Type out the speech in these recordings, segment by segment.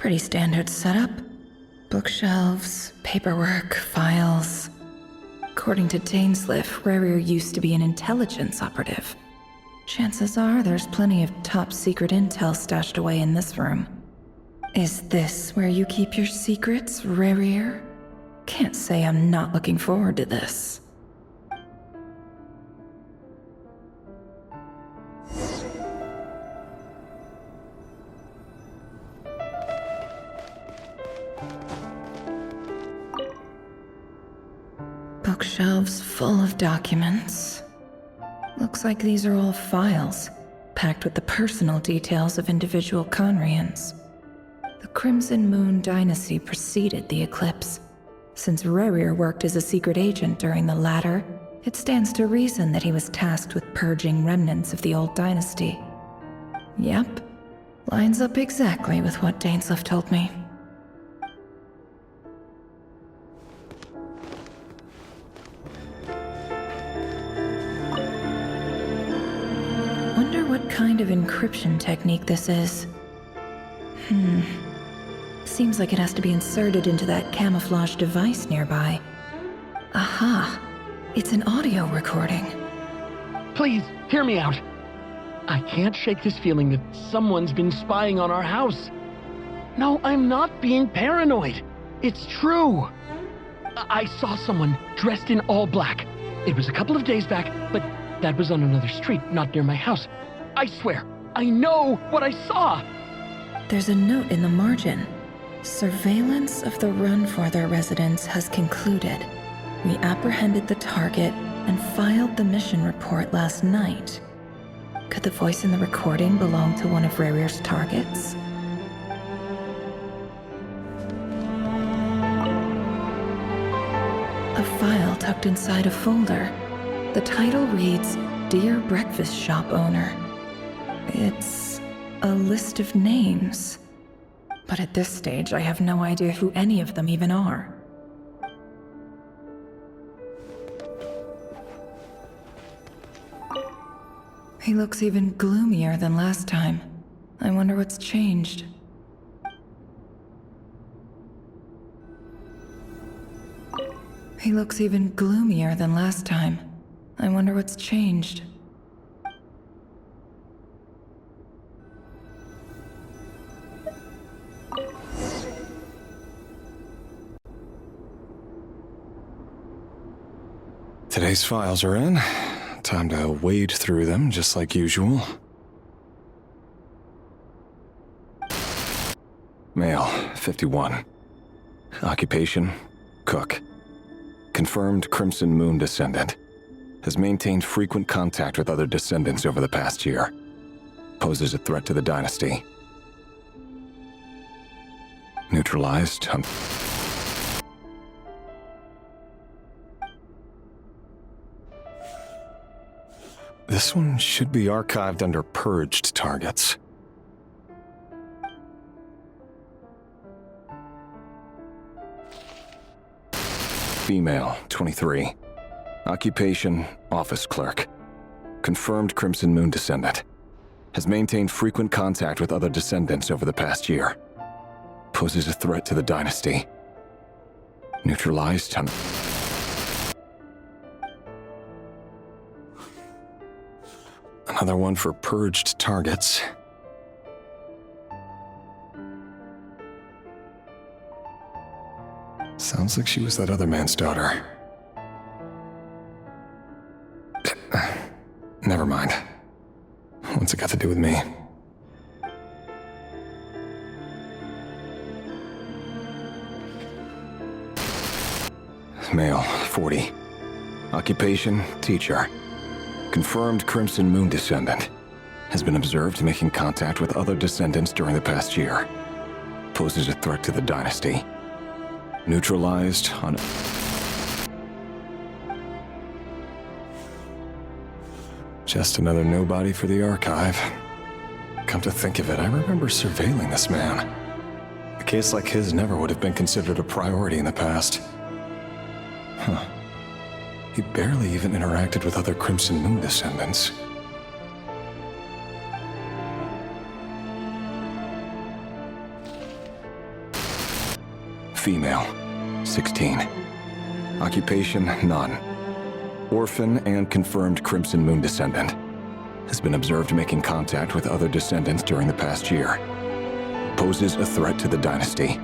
Pretty standard setup. Bookshelves, paperwork, files. According to Dainsliff, Rarier used to be an intelligence operative. Chances are there's plenty of top-secret intel stashed away in this room. Is this where you keep your secrets, Rarier? Can't say I'm not looking forward to this. Bookshelves full of documents. Looks like these are all files, packed with the personal details of individual Conrians. The Crimson Moon dynasty preceded the eclipse. Since Rarier worked as a secret agent during the latter, it stands to reason that he was tasked with purging remnants of the old dynasty. Yep, lines up exactly with what Dainsliff told me. Wonder what kind of encryption technique this is. Seems like it has to be inserted into that camouflage device nearby. Aha! It's an audio recording. Please, hear me out. I can't shake this feeling that someone's been spying on our house. No, I'm not being paranoid. It's true. I saw someone dressed in all black. It was a couple of days back, but that was on another street, not near my house. I swear, I know what I saw. There's a note in the margin. Surveillance of the run for their residence has concluded. We apprehended the target and filed the mission report last night. Could the voice in the recording belong to one of Rarier's targets? A file tucked inside a folder. The title reads, Dear Breakfast Shop Owner. It's a list of names. But at this stage, I have no idea who any of them even are. He looks even gloomier than last time. I wonder what's changed. He looks even gloomier than last time. I wonder what's changed. Today's files are in. Time to wade through them, just like usual. Male, 51. Occupation, cook. Confirmed Crimson Moon descendant. Has maintained frequent contact with other descendants over the past year. Poses a threat to the dynasty. Neutralized. This one should be archived under purged targets. Female, 23. Occupation, office clerk. Confirmed Crimson Moon descendant. Has maintained frequent contact with other descendants over the past year. Poses a threat to the dynasty. Neutralized. Another one for purged targets. Sounds like she was that other man's daughter. Never mind. What's it got to do with me? Male, 40. Occupation, teacher. Confirmed Crimson Moon descendant. Has been observed making contact with other descendants during the past year. Poses a threat to the dynasty. Neutralized on... Just another nobody for the archive. Come to think of it, I remember surveilling this man. A case like his never would have been considered a priority in the past. Huh. He barely even interacted with other Crimson Moon descendants. Female, 16. Occupation, none. Orphan and confirmed Crimson Moon descendant. Has been observed making contact with other descendants during the past year. Poses a threat to the dynasty.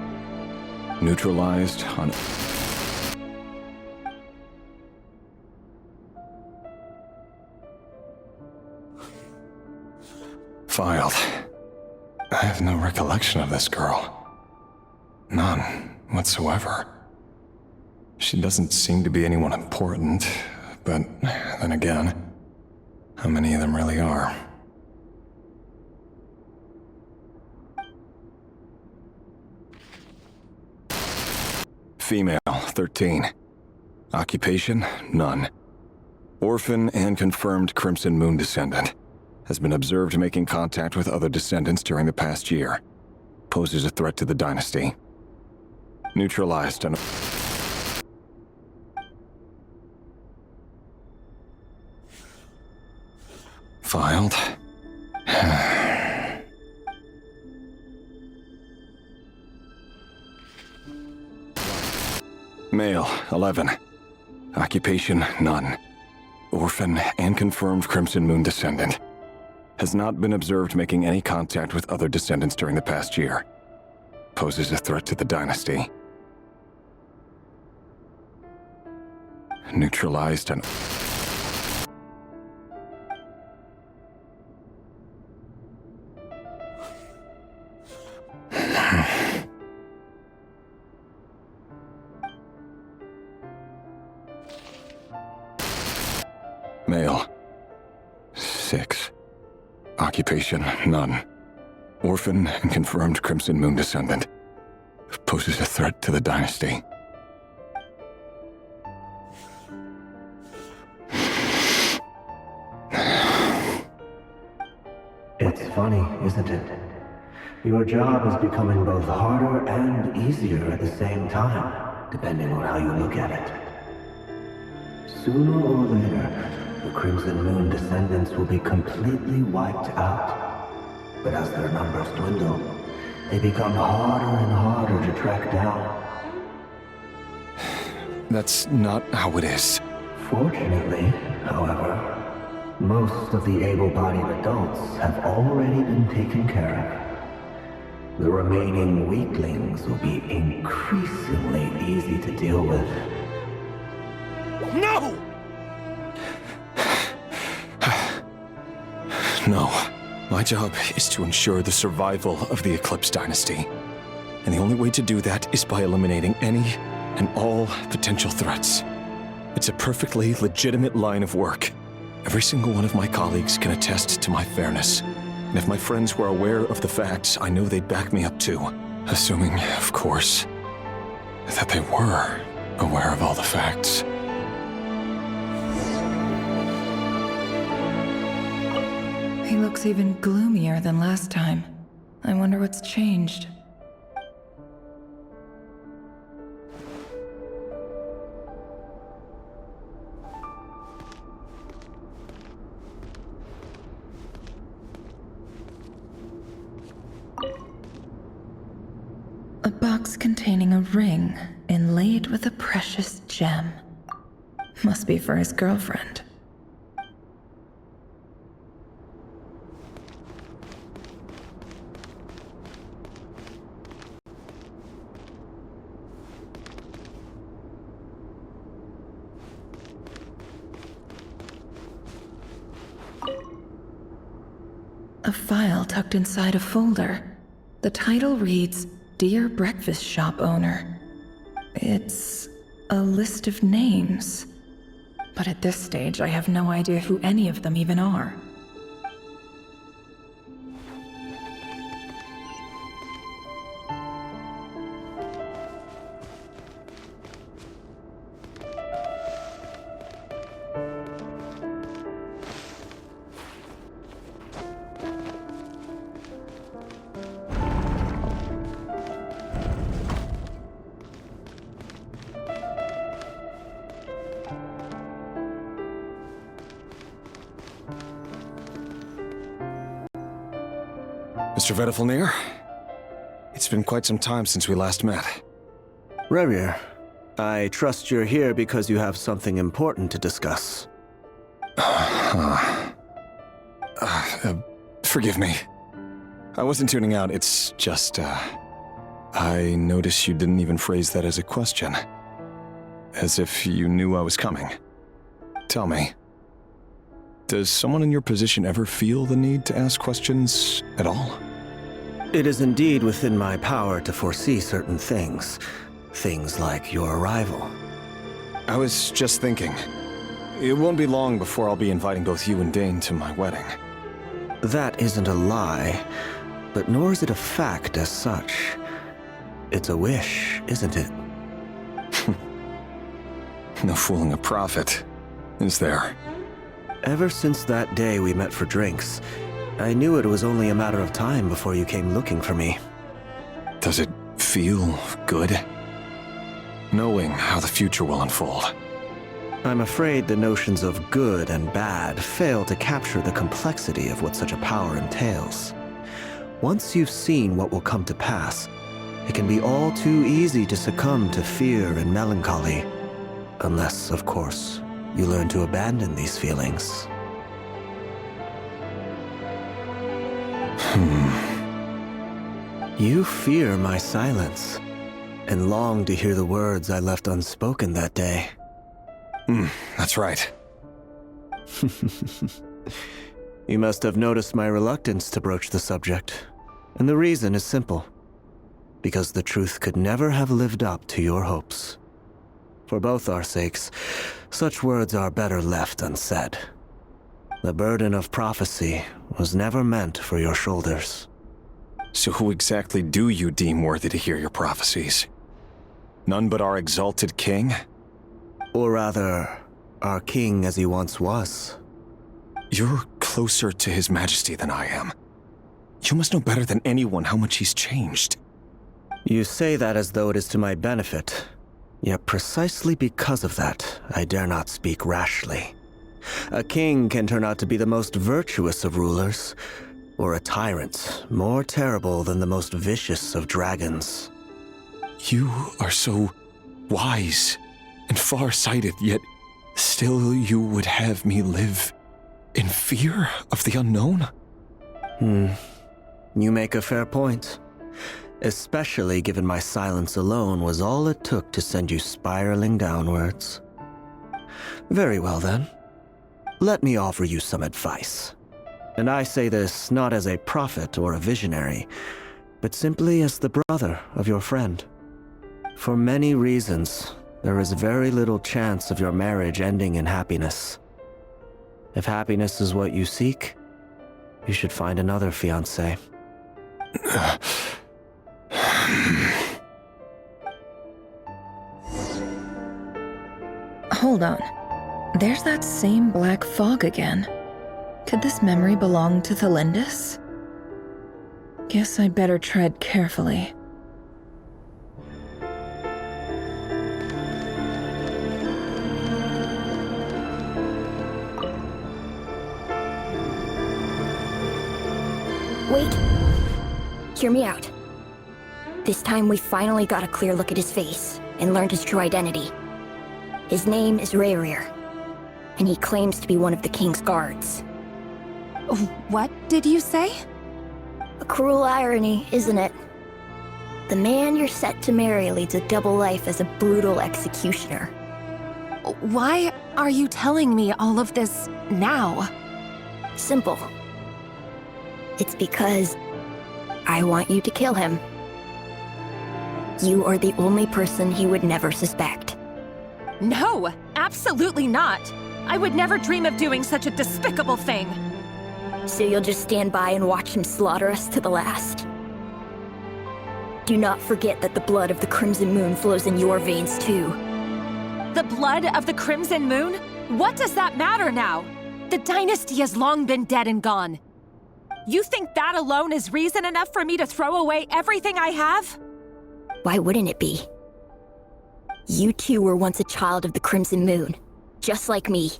Neutralized on... Filed. I have no recollection of this girl. None whatsoever. She doesn't seem to be anyone important, but then again, how many of them really are? Female, 13. Occupation, none. Orphan and confirmed Crimson Moon descendant. Has been observed making contact with other descendants during the past year. Poses a threat to the dynasty. Neutralized on... Filed. Male, 11. Occupation, none. Orphan and confirmed Crimson Moon descendant. Has not been observed making any contact with other descendants during the past year. Poses a threat to the dynasty. Neutralized and... Male, 6. Occupation, none. Orphan and confirmed Crimson Moon descendant. Poses a threat to the dynasty. It's funny, isn't it? Your job is becoming both harder and easier at the same time, depending on how you look at it. Sooner or later, the Crimson Moon descendants will be completely wiped out. But as their numbers dwindle, they become harder and harder to track down. That's not how it is. Fortunately, however, most of the able-bodied adults have already been taken care of. The remaining weaklings will be increasingly easy to deal with. No! No. My job is to ensure the survival of the Eclipse Dynasty. And the only way to do that is by eliminating any and all potential threats. It's a perfectly legitimate line of work. Every single one of my colleagues can attest to my fairness. And if my friends were aware of the facts, I know they'd back me up too. Assuming, of course, that they were aware of all the facts. He looks even gloomier than last time. I wonder what's changed. A box containing a ring inlaid with a precious gem. Must be for his girlfriend. A file tucked inside a folder. The title reads, Dear Breakfast Shop Owner. It's a list of names. But at this stage, I have no idea who any of them even are. Mr. Vedifalnir? It's been quite some time since we last met. Rerir, I trust you're here because you have something important to discuss. Forgive me. I wasn't tuning out, it's just, I noticed you didn't even phrase that as a question. As if you knew I was coming. Tell me, does someone in your position ever feel the need to ask questions at all? It is indeed within my power to foresee certain things. Things like your arrival. I was just thinking, it won't be long before I'll be inviting both you and Dane to my wedding. That isn't a lie, but nor is it a fact as such. It's a wish, isn't it? No fooling a prophet, is there? Ever since that day we met for drinks, I knew it was only a matter of time before you came looking for me. Does it feel good? Knowing how the future will unfold. I'm afraid the notions of good and bad fail to capture the complexity of what such a power entails. Once you've seen what will come to pass, it can be all too easy to succumb to fear and melancholy. Unless, of course, you learn to abandon these feelings. You fear my silence, and long to hear the words I left unspoken that day. That's right. You must have noticed my reluctance to broach the subject, and the reason is simple. Because the truth could never have lived up to your hopes. For both our sakes, such words are better left unsaid. The burden of prophecy was never meant for your shoulders. So who exactly do you deem worthy to hear your prophecies? None but our exalted king? Or rather, our king as he once was. You're closer to his majesty than I am. You must know better than anyone how much he's changed. You say that as though it is to my benefit. Yet precisely because of that, I dare not speak rashly. A king can turn out to be the most virtuous of rulers, or a tyrant more terrible than the most vicious of dragons. You are so wise and far-sighted, yet still you would have me live in fear of the unknown? You make a fair point. Especially given my silence alone was all it took to send you spiraling downwards. Very well then. Let me offer you some advice. And I say this not as a prophet or a visionary, but simply as the brother of your friend. For many reasons, there is very little chance of your marriage ending in happiness. If happiness is what you seek, you should find another fiancé. Hold on. There's that same black fog again. Could this memory belong to Thelindis? Guess I'd better tread carefully. Wait. Hear me out. This time we finally got a clear look at his face and learned his true identity. His name is Rerir, and he claims to be one of the king's guards. What did you say? A cruel irony, isn't it? The man you're set to marry leads a double life as a brutal executioner. Why are you telling me all of this now? Simple. It's because I want you to kill him. You are the only person he would never suspect. No, absolutely not. I would never dream of doing such a despicable thing. So you'll just stand by and watch him slaughter us to the last? Do not forget that the blood of the Crimson Moon flows in your veins too. The blood of the Crimson Moon? What does that matter now? The dynasty has long been dead and gone. You think that alone is reason enough for me to throw away everything I have? Why wouldn't it be? You two were once a child of the Crimson Moon, just like me.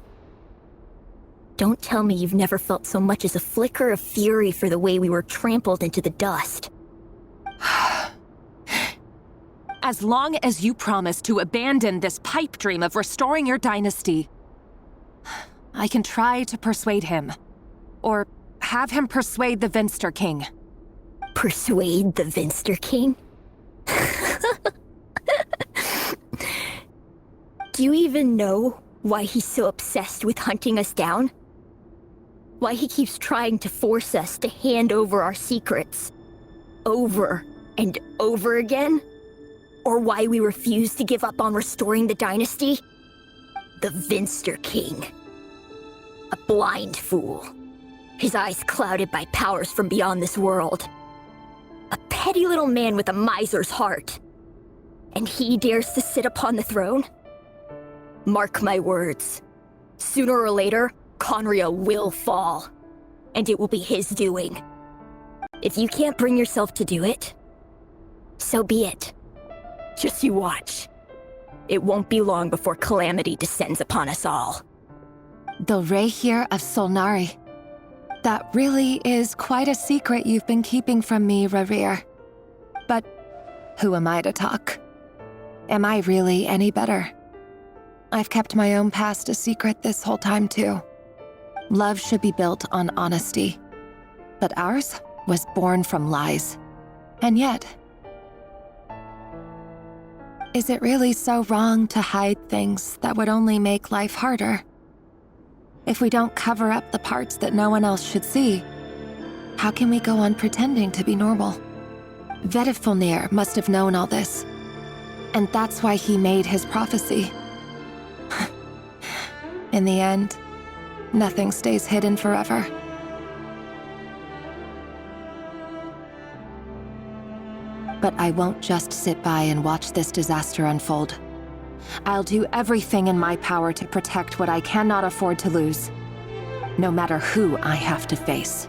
Don't tell me you've never felt so much as a flicker of fury for the way we were trampled into the dust. I As long as you promise to abandon this pipe dream of restoring your dynasty, I can try to persuade him. Or have him persuade the Vinster King. Persuade the Vinster King? Do you even know why he's so obsessed with hunting us down? Why he keeps trying to force us to hand over our secrets? Over and over again? Or why we refuse to give up on restoring the dynasty? The Vinster King. A blind fool. His eyes clouded by powers from beyond this world. A petty little man with a miser's heart. And he dares to sit upon the throne? Mark my words. Sooner or later, Conria will fall. And it will be his doing. If you can't bring yourself to do it, so be it. Just you watch. It won't be long before calamity descends upon us all. The Rehir of Solnari. That really is quite a secret you've been keeping from me, Rerir. But who am I to talk? Am I really any better? I've kept my own past a secret this whole time, too. Love should be built on honesty. But ours was born from lies. And yet, is it really so wrong to hide things that would only make life harder? If we don't cover up the parts that no one else should see, how can we go on pretending to be normal? Vedifulnir must have known all this. And that's why he made his prophecy. In the end, nothing stays hidden forever. But I won't just sit by and watch this disaster unfold. I'll do everything in my power to protect what I cannot afford to lose, no matter who I have to face.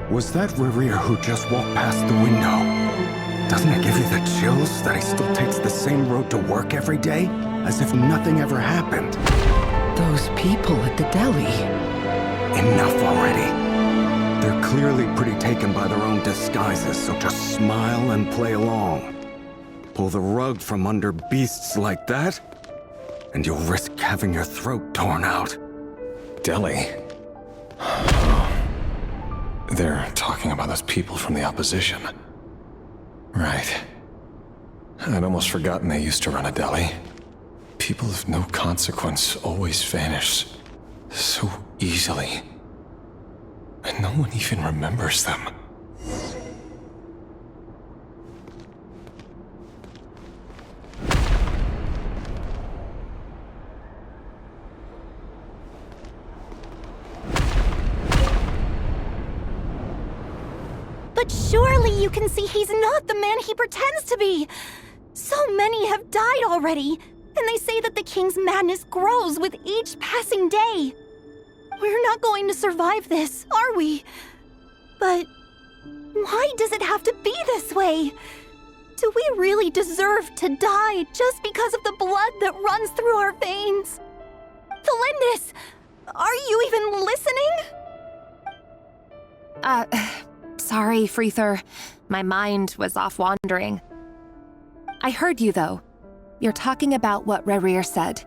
Was that Rerir who just walked past the window? Doesn't it give you the chills that he still takes the same road to work every day? As if nothing ever happened. Those people at the deli. Enough already. They're clearly pretty taken by their own disguises, so just smile and play along. Pull the rug from under beasts like that, and you'll risk having your throat torn out. Delhi? They're talking about those people from the opposition. Right. I'd almost forgotten they used to run a deli. People of no consequence always vanish so easily. And no one even remembers them. But surely you can see he's not the man he pretends to be! So many have died already, and they say that the king's madness grows with each passing day. We're not going to survive this, are we? But why does it have to be this way? Do we really deserve to die just because of the blood that runs through our veins? Felindis, are you even listening? Sorry, Freether. My mind was off wandering. I heard you, though. You're talking about what Rerir said.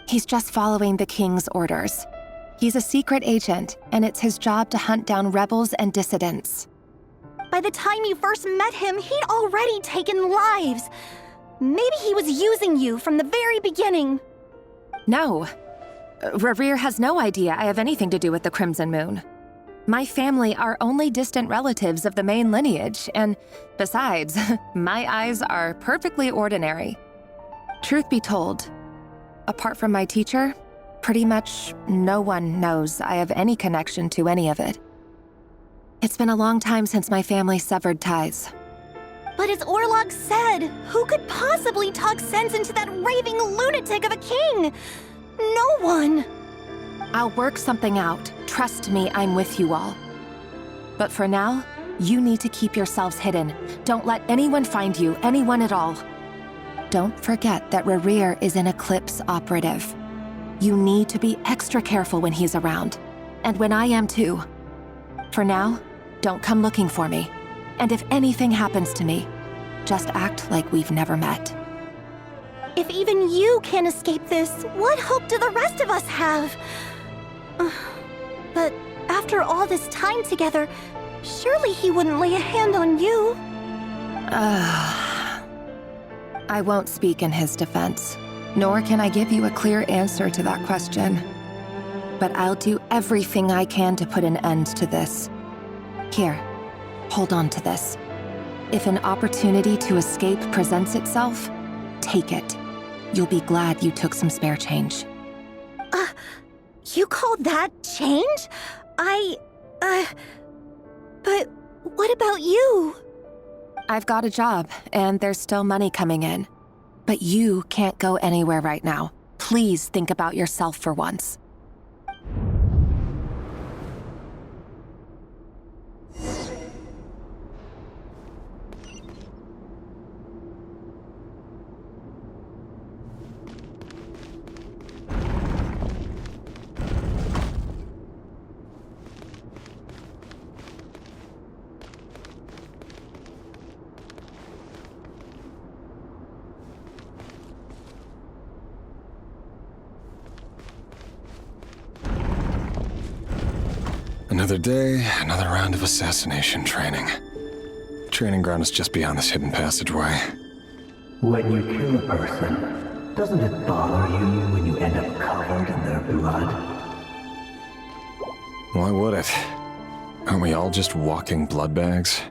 He's just following the king's orders. He's a secret agent, and it's his job to hunt down rebels and dissidents. By the time you first met him, he'd already taken lives. Maybe he was using you from the very beginning. No. Rerir has no idea I have anything to do with the Crimson Moon. My family are only distant relatives of the main lineage, and besides, my eyes are perfectly ordinary. Truth be told, apart from my teacher, pretty much no one knows I have any connection to any of it. It's been a long time since my family severed ties. But as Orlog said, who could possibly talk sense into that raving lunatic of a king? No one. I'll work something out. Trust me, I'm with you all. But for now, You need to keep yourselves hidden. Don't let anyone find you, anyone at all. Don't forget that Rerir is an Eclipse operative. You need to be extra careful when he's around. And when I am too. For now, don't come looking for me. And if anything happens to me, just act like we've never met. If even you can't escape this, what hope do the rest of us have? But after all this time together, surely he wouldn't lay a hand on you. I won't speak in his defense, nor can I give you a clear answer to that question. But I'll do everything I can to put an end to this. Here, hold on to this. If an opportunity to escape presents itself, take it. You'll be glad you took some spare change. You called that change? But what about you? I've got a job, and there's still money coming in. But you can't go anywhere right now. Please think about yourself for once. Another day, another round of assassination training. Training ground is just beyond this hidden passageway. When you kill a person, doesn't it bother you when you end up covered in their blood? Why would it? Aren't we all just walking blood bags?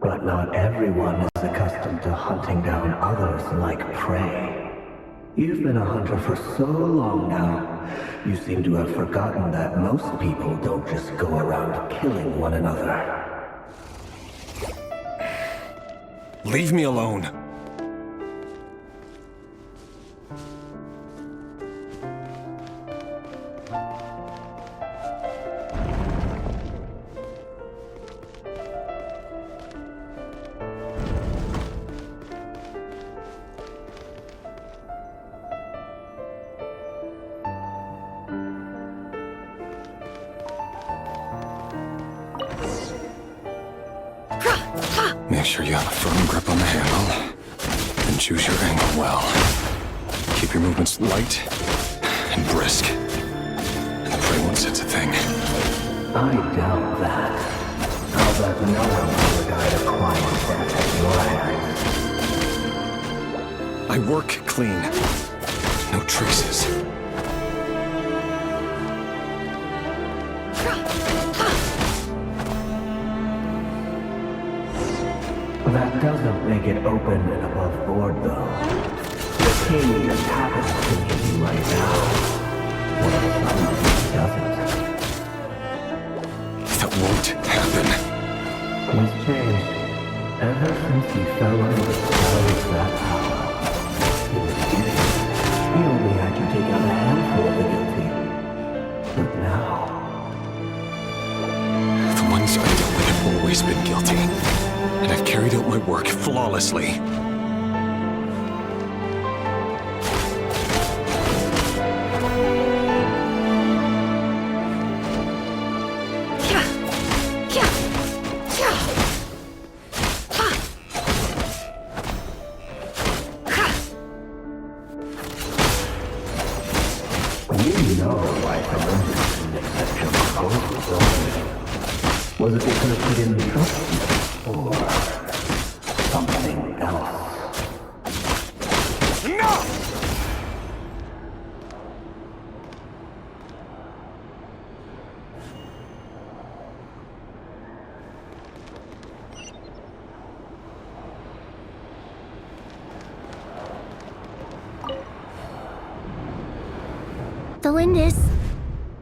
But not everyone is accustomed to hunting down others like prey. You've been a hunter for so long now, you seem to have forgotten that most people don't just go around killing one another. Leave me alone. Make sure you have a firm grip on the handle, and choose your angle well. Keep your movements light and brisk, and the prey won't sense a thing. I doubt that. I'll bet no one will die to quiet death at your hands. I work clean. No traces. That doesn't make it open and above board, though. The king just happens to be you right now. What if somebody doesn't? That won't happen. He's changed. Ever since he fell under the spell of that power, he was giddy. He only had to take out a handful of the guilty. But now... The ones I dealt with have always been guilty. And I've carried out my work flawlessly. You know why someone didn't accept your proposal, don't you? Was it because he didn't trust you? Or something else? No! Delindis,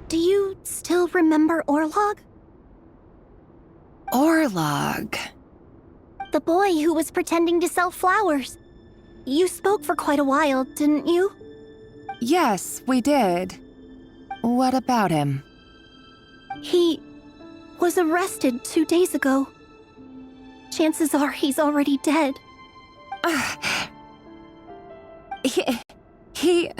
do you still remember Orlog? Orlog. The boy who was pretending to sell flowers. You spoke for quite a while, didn't you? Yes, we did. What about him? He was arrested 2 days ago. chances are he's already dead. He...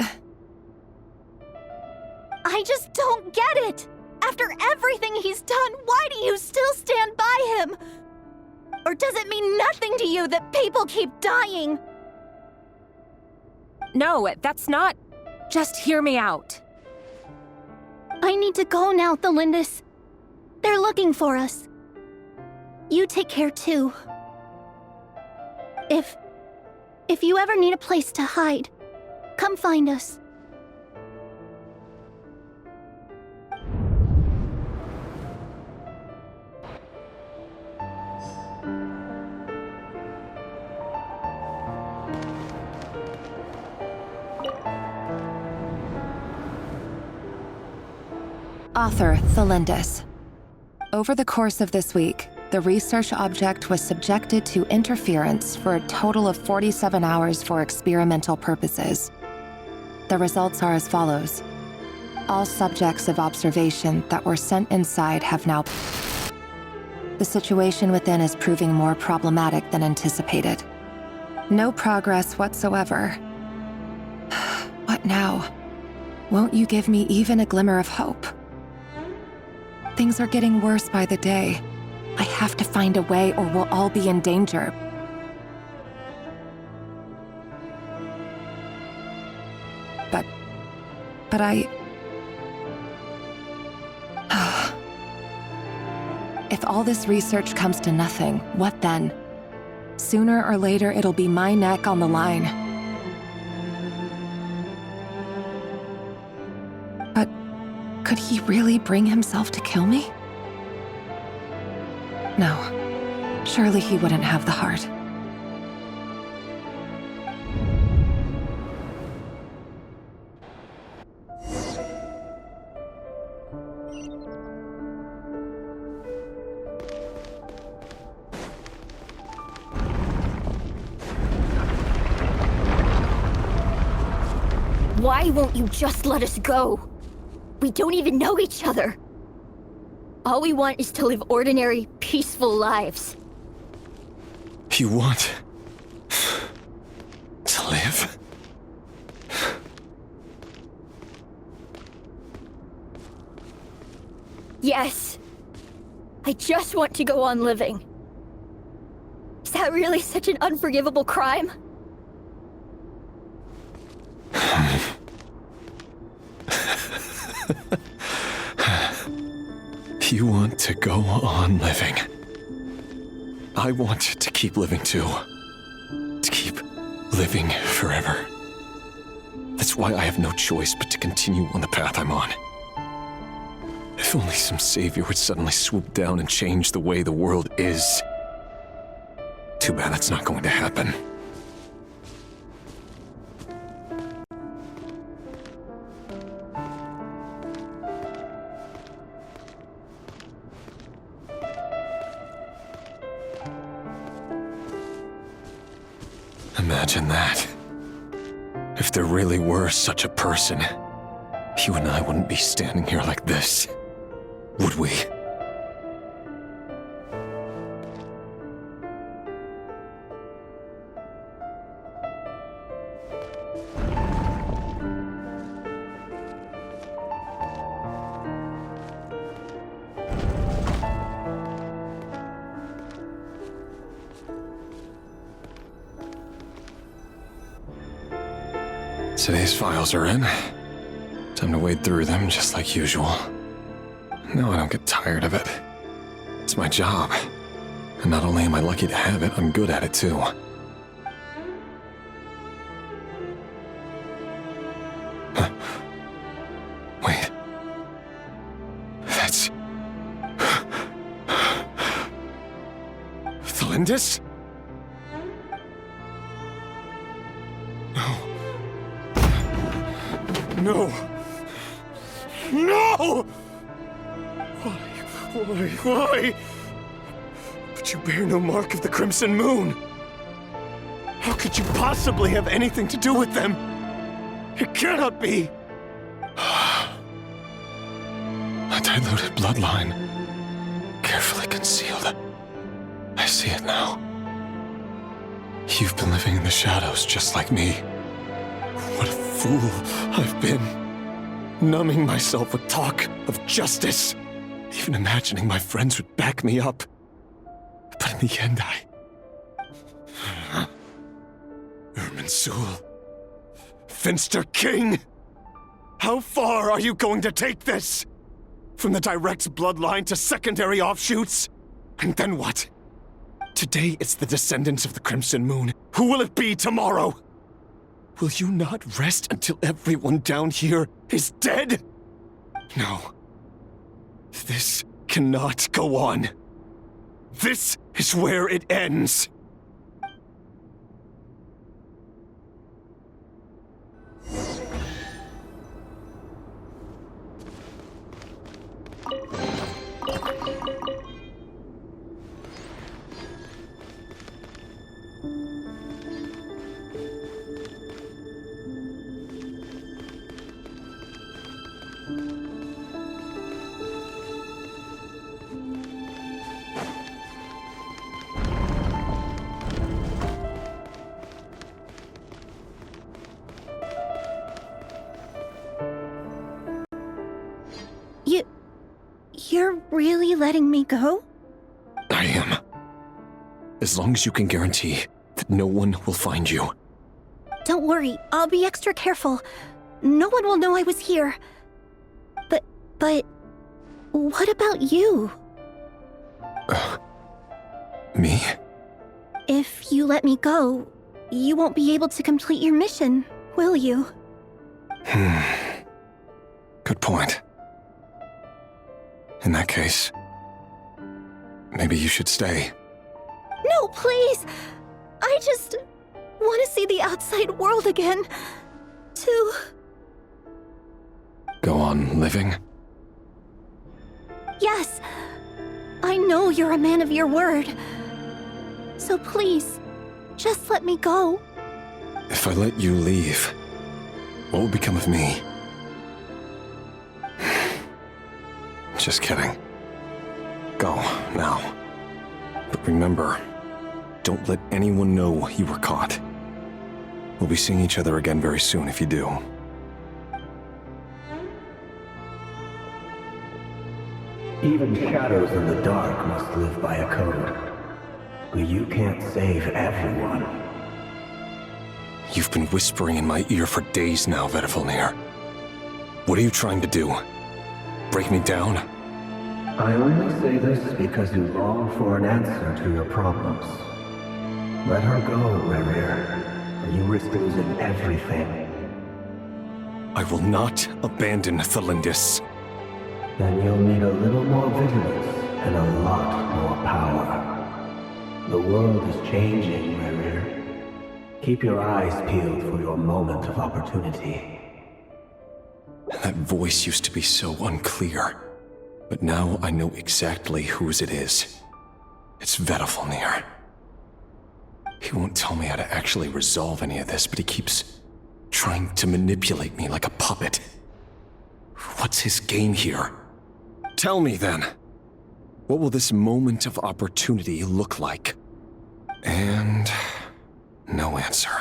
I just don't get it! After everything he's done, why do you still stand by him? Or does it mean nothing to you that people keep dying? No, that's not... Just hear me out. I need to go now, Thelindis. They're looking for us. You take care too. If you ever need a place to hide, come find us. Author Thelindis. Over the course of this week, the research object was subjected to interference for a total of 47 hours for experimental purposes. The results are as follows. All subjects of observation that were sent inside have now... The situation within is proving more problematic than anticipated. No progress whatsoever. What now? Won't you give me even a glimmer of hope? Things are getting worse by the day. I have to find a way or we'll all be in danger. But I... If all this research comes to nothing, what then? Sooner or later, it'll be my neck on the line. But could he really bring himself to kill me? No, surely he wouldn't have the heart. Why won't you just let us go? We don't even know each other. All we want is to live ordinary, peaceful lives. You want to live? Yes. I just want to go on living. Is that really such an unforgivable crime? You want to go on living. I want to keep living too. To keep living forever. That's why I have no choice but to continue on the path I'm on. If only some savior would suddenly swoop down and change the way the world is. Too bad that's not going to happen. Imagine that. If there really were such a person, you and I wouldn't be standing here like this, would we? Today's files are in. Time to wade through them just like usual. No, I don't get tired of it. It's my job. And not only am I lucky to have it, I'm good at it too. Huh. Wait. That's... Thelindis? No! No! Why? But you bear no mark of the Crimson Moon! How could you possibly have anything to do with them? It cannot be! A diluted bloodline. Carefully concealed. I I see it now. You've been living in the shadows just like me. What a fool I've been. Numbing myself with talk of justice. Even imagining my friends would back me up. But in the end, Irminsul. Finster King! How far are you going to take this? From the direct bloodline to secondary offshoots? And then what? Today it's the descendants of the Crimson Moon. Who will it be tomorrow? Will you not rest until everyone down here is dead? No. This cannot go on. This is where it ends. You're really letting me go? I am. As long as you can guarantee that no one will find you. Don't worry, I'll be extra careful. No one will know I was here. But what about you? Me? If you let me go, you won't be able to complete your mission, will you? Good point. In that case, maybe you should stay. No, please! I just want to see the outside world again. To... Go on living? Yes. I know you're a man of your word. So please, just let me go. If I let you leave, what will become of me? Just kidding. Go, now. But remember, don't let anyone know you were caught. We'll be seeing each other again very soon if you do. Even shadows in the dark must live by a code. But you can't save everyone. You've been whispering in my ear for days now, Vedifalnir. What are you trying to do? Break me down? I only say this because you long for an answer to your problems. Let her go, Rerir, or you risk losing everything. I will not abandon Thalindis. Then you'll need a little more vigilance and a lot more power. The world is changing, Rerir. Keep your eyes peeled for your moment of opportunity. That voice used to be so unclear, but now I know exactly whose it is. It's Vedifalnir. He won't tell me how to actually resolve any of this, but he keeps trying to manipulate me like a puppet. What's his game here? Tell me then. What will this moment of opportunity look like? And no answer.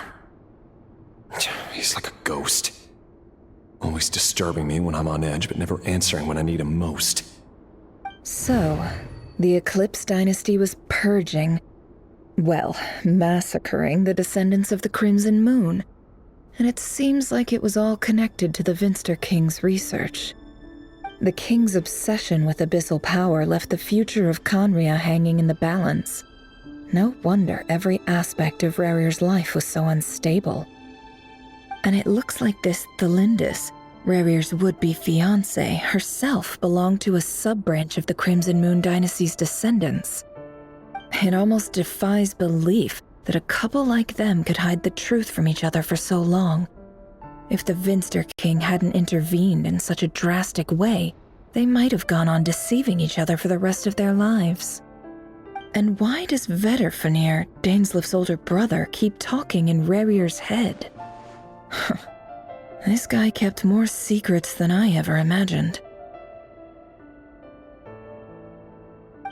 He's like a ghost. Always disturbing me when I'm on edge, but never answering when I need him most. So, the Eclipse Dynasty was purging, well, massacring the descendants of the Crimson Moon. And it seems like it was all connected to the Vinster King's research. The King's obsession with abyssal power left the future of Conria hanging in the balance. No wonder every aspect of Rerir's life was so unstable. And it looks like this Thalindis, Rerir's would-be fiancée, herself belonged to a sub-branch of the Crimson Moon Dynasty's descendants. It almost defies belief that a couple like them could hide the truth from each other for so long. If the Vinster King hadn't intervened in such a drastic way, they might have gone on deceiving each other for the rest of their lives. And why does Vedifalnir, Daneslif's older brother, keep talking in Rerir's head? This guy kept more secrets than I ever imagined.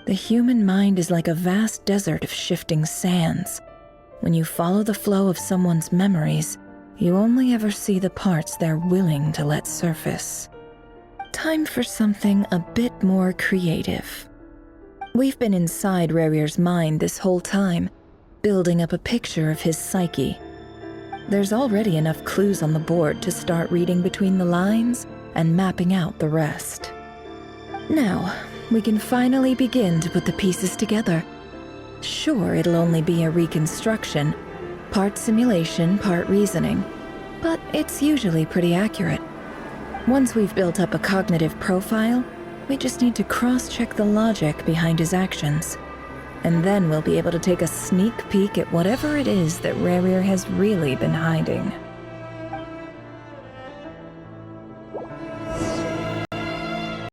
The human mind is like a vast desert of shifting sands. When you follow the flow of someone's memories, you only ever see the parts they're willing to let surface. Time for something a bit more creative. We've been inside Rarir's mind this whole time, building up a picture of his psyche. There's already enough clues on the board to start reading between the lines and mapping out the rest. Now, we can finally begin to put the pieces together. Sure, it'll only be a reconstruction, part simulation, part reasoning, but it's usually pretty accurate. Once we've built up a cognitive profile, we just need to cross-check the logic behind his actions. And then we'll be able to take a sneak peek at whatever it is that Rarir has really been hiding.